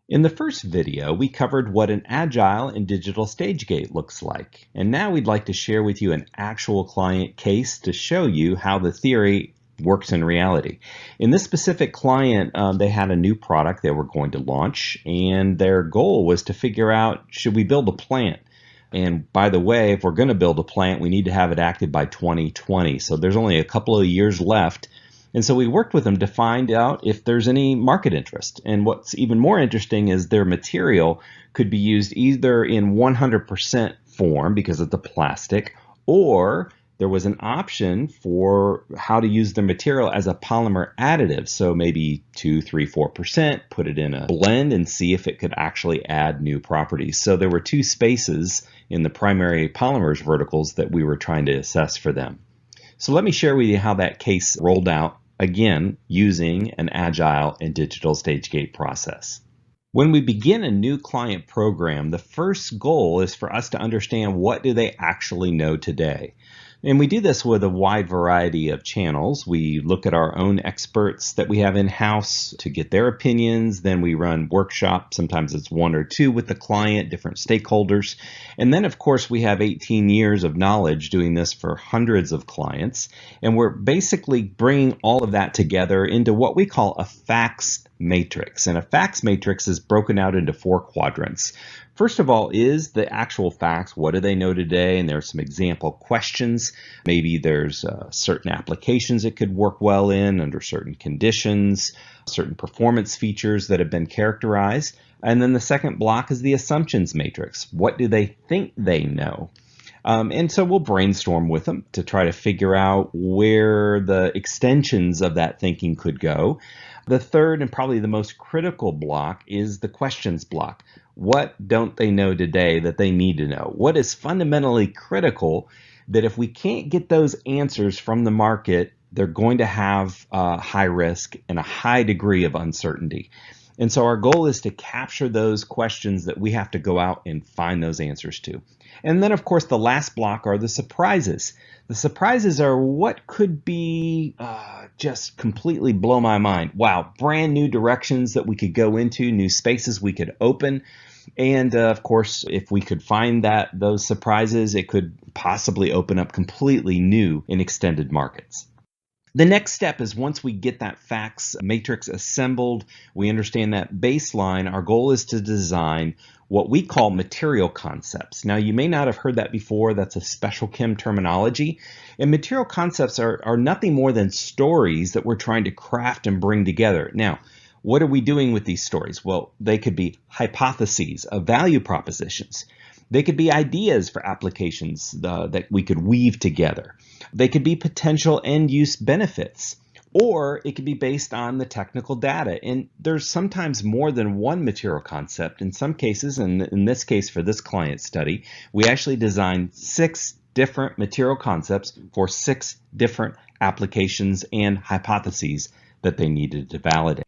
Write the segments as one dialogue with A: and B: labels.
A: In the first video, we covered what an agile and digital stage gate looks like. And now we'd like to share with you an actual client case to show you how the theory works in reality. In this specific client, they had a new product they were going to launch, and their goal was to figure out, should we build a plant? And by the way, if we're going to build a plant, we need to have it active by 2020. So there's only a couple of years left. And so we worked with them to find out if there's any market interest. And what's even more interesting is their material could be used either in 100% form because of the plastic, or there was an option for how to use the material as a polymer additive. So maybe 2, 3, 4%, put it in a blend and see if it could actually add new properties. So there were two spaces in the primary polymers verticals that we were trying to assess for them. So let me share with you how that case rolled out, again, using an agile and digital stage gate process. When we begin a new client program, the first goal is for us to understand what do they actually know today. And we do this with a wide variety of channels. We look at our own experts that we have in-house to get their opinions. Then we run workshops. Sometimes it's one or two with the client, different stakeholders. And then, of course, we have 18 years of knowledge doing this for hundreds of clients. And we're basically bringing all of that together into what we call a facts matrix. And a facts matrix is broken out into 4 quadrants. First of all is the actual facts. What do they know today? And there's some example questions. Maybe there's certain applications it could work well in under certain conditions, certain performance features that have been characterized. And then the second block is the assumptions matrix. What do they think they know? And so we'll brainstorm with them to try to figure out where the extensions of that thinking could go. The third and probably the most critical block is the questions block. What don't they know today that they need to know? What is fundamentally critical that if we can't get those answers from the market, they're going to have high risk and a high degree of uncertainty. And so our goal is to capture those questions that we have to go out and find those answers to. And then, of course, the last block are the surprises. The surprises are what could be just completely blow my mind. Wow, brand new directions that we could go into, new spaces we could open. And of course, if we could find those surprises, it could possibly open up completely new and extended markets. The next step is once we get that facts matrix assembled, we understand that baseline, our goal is to design what we call material concepts. Now, you may not have heard that before. That's a special chem terminology. And material concepts are nothing more than stories that we're trying to craft and bring together. Now, what are we doing with these stories? Well, they could be hypotheses of value propositions. They could be ideas for applications that we could weave together. They could be potential end-use benefits, or it could be based on the technical data. And there's sometimes more than one material concept. In some cases, and in this case for this client study, we actually designed 6 different material concepts for 6 different applications and hypotheses that they needed to validate.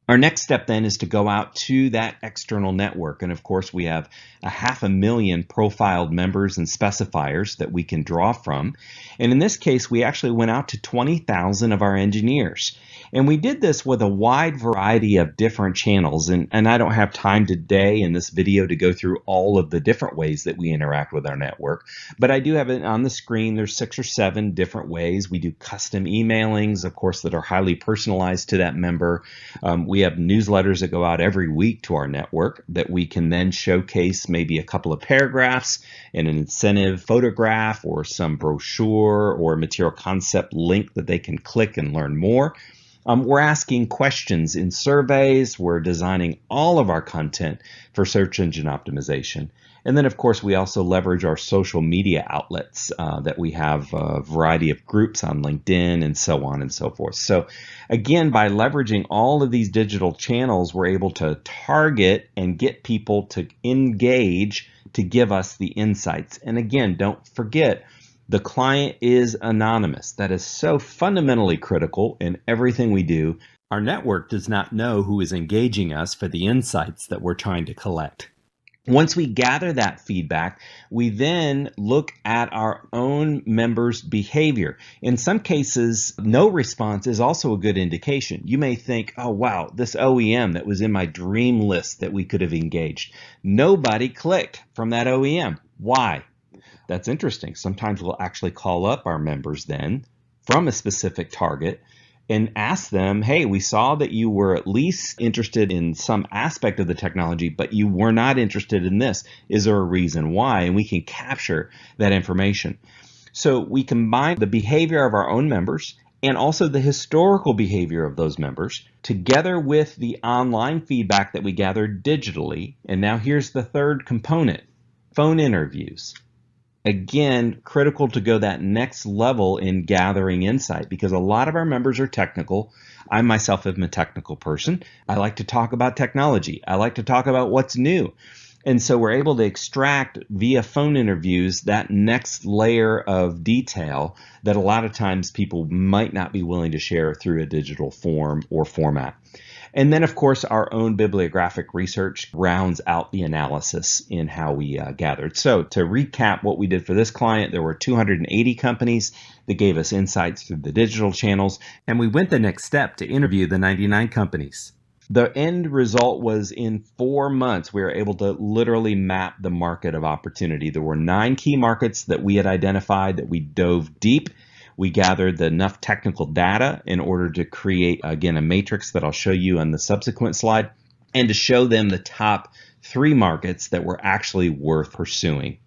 A: Our next step then is to go out to that external network. And of course, we have 500,000 profiled members and specifiers that we can draw from. And in this case, we actually went out to 20,000 of our engineers. And we did this with a wide variety of different channels. And I don't have time today in this video to go through all of the different ways that we interact with our network. But I do have it on the screen. There's 6 or 7 different ways. We do custom emailings, of course, that are highly personalized to that member. We have newsletters that go out every week to our network that we can then showcase maybe a couple of paragraphs and an incentive photograph or some brochure or material concept link that they can click and learn more. We're asking questions in surveys. We're designing all of our content for search engine optimization. And then, of course, we also leverage our social media outlets that we have a variety of groups on LinkedIn and so on and so forth. So again, by leveraging all of these digital channels, we're able to target and get people to engage to give us the insights. And again, don't forget, the client is anonymous. That is so fundamentally critical in everything we do. Our network does not know who is engaging us for the insights that we're trying to collect. Once we gather that feedback, we then look at our own members' behavior. In some cases, no response is also a good indication. You may think, oh, wow, this OEM that was in my dream list that we could have engaged, nobody clicked from that OEM. Why? That's interesting. Sometimes we'll actually call up our members then from a specific target and ask them, hey, we saw that you were at least interested in some aspect of the technology, but you were not interested in this. Is there a reason why? And we can capture that information. So we combine the behavior of our own members and also the historical behavior of those members together with the online feedback that we gathered digitally. And now here's the third component, phone interviews. Again, critical to go that next level in gathering insight, because a lot of our members are technical. I myself am a technical person. I like to talk about technology. I like to talk about what's new. And so we're able to extract via phone interviews that next layer of detail that a lot of times people might not be willing to share through a digital form or format. And then, of course, our own bibliographic research rounds out the analysis in how we gathered. So to recap what we did for this client, there were 280 companies that gave us insights through the digital channels, and we went the next step to interview the 99 companies. The end result was in 4 months, we were able to literally map the market of opportunity. There were 9 key markets that we had identified that we dove deep. We gathered enough technical data in order to create, again, a matrix that I'll show you on the subsequent slide, and to show them the top 3 markets that were actually worth pursuing.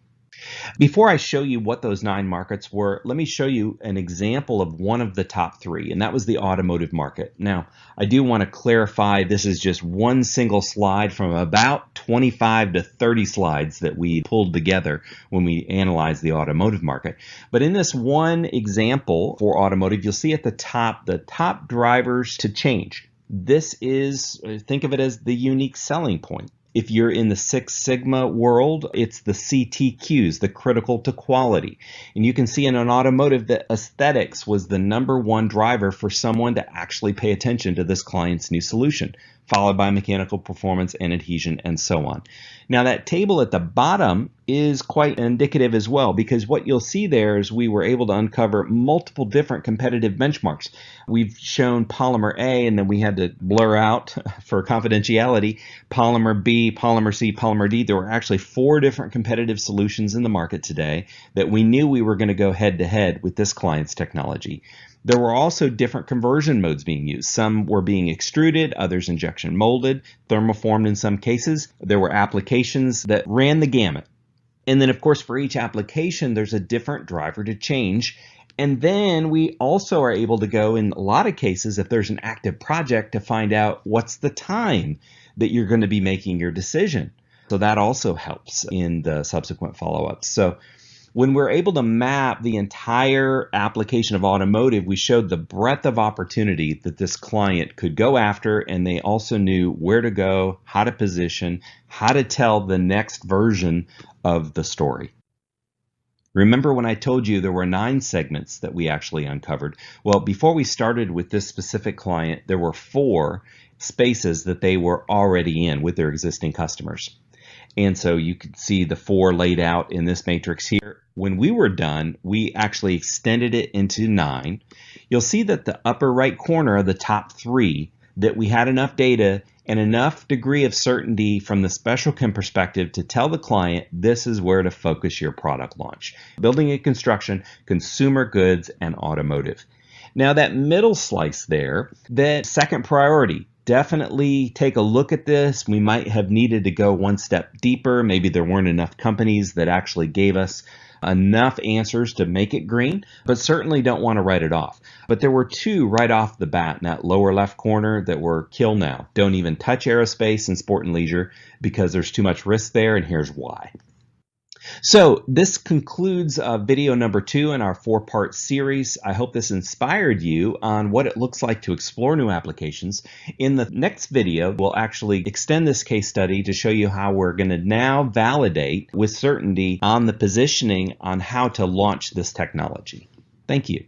A: Before I show you what those 9 markets were, let me show you an example of one of the top 3, and that was the automotive market. Now, I do want to clarify this is just one single slide from about 25 to 30 slides that we pulled together when we analyzed the automotive market. But in this one example for automotive, you'll see at the top drivers to change. This is, think of it as the unique selling point. If you're in the Six Sigma world, it's the CTQs, the critical to quality. And you can see in an automotive that aesthetics was the #1 driver for someone to actually pay attention to this client's new solution, followed by mechanical performance and adhesion and so on. Now that table at the bottom is quite indicative as well, because what you'll see there is we were able to uncover multiple different competitive benchmarks. We've shown polymer A, and then we had to blur out for confidentiality polymer B, polymer C, polymer D. There were actually 4 different competitive solutions in the market today that we knew we were going to go head to head with this client's technology. There were also different conversion modes being used. Some were being extruded, others injection molded, thermoformed in some cases. There were applications that ran the gamut. And then, of course, for each application, there's a different driver to change. And then we also are able to go, in a lot of cases, if there's an active project, to find out what's the time that you're going to be making your decision. So that also helps in the subsequent follow-ups. So when we're able to map the entire application of automotive, we showed the breadth of opportunity that this client could go after, and they also knew where to go, how to position, how to tell the next version of the story. Remember when I told you there were 9 segments that we actually uncovered? Well, before we started with this specific client, there were 4 spaces that they were already in with their existing customers. And so you can see the 4 laid out in this matrix here. When we were done, we actually extended it into 9. You'll see that the upper right corner of the top 3, that we had enough data and enough degree of certainty from the SpecialChem perspective to tell the client this is where to focus your product launch: building and construction, consumer goods, and automotive. Now that middle slice there, that second priority, definitely take a look at this. We might have needed to go one step deeper. Maybe there weren't enough companies that actually gave us enough answers to make it green, but certainly don't want to write it off. But there were 2 right off the bat in that lower left corner that were kill now. Don't even touch aerospace and sport and leisure because there's too much risk there, and here's why. So this concludes video number 2 in our 4-part series. I hope this inspired you on what it looks like to explore new applications. In the next video, we'll actually extend this case study to show you how we're going to now validate with certainty on the positioning on how to launch this technology. Thank you.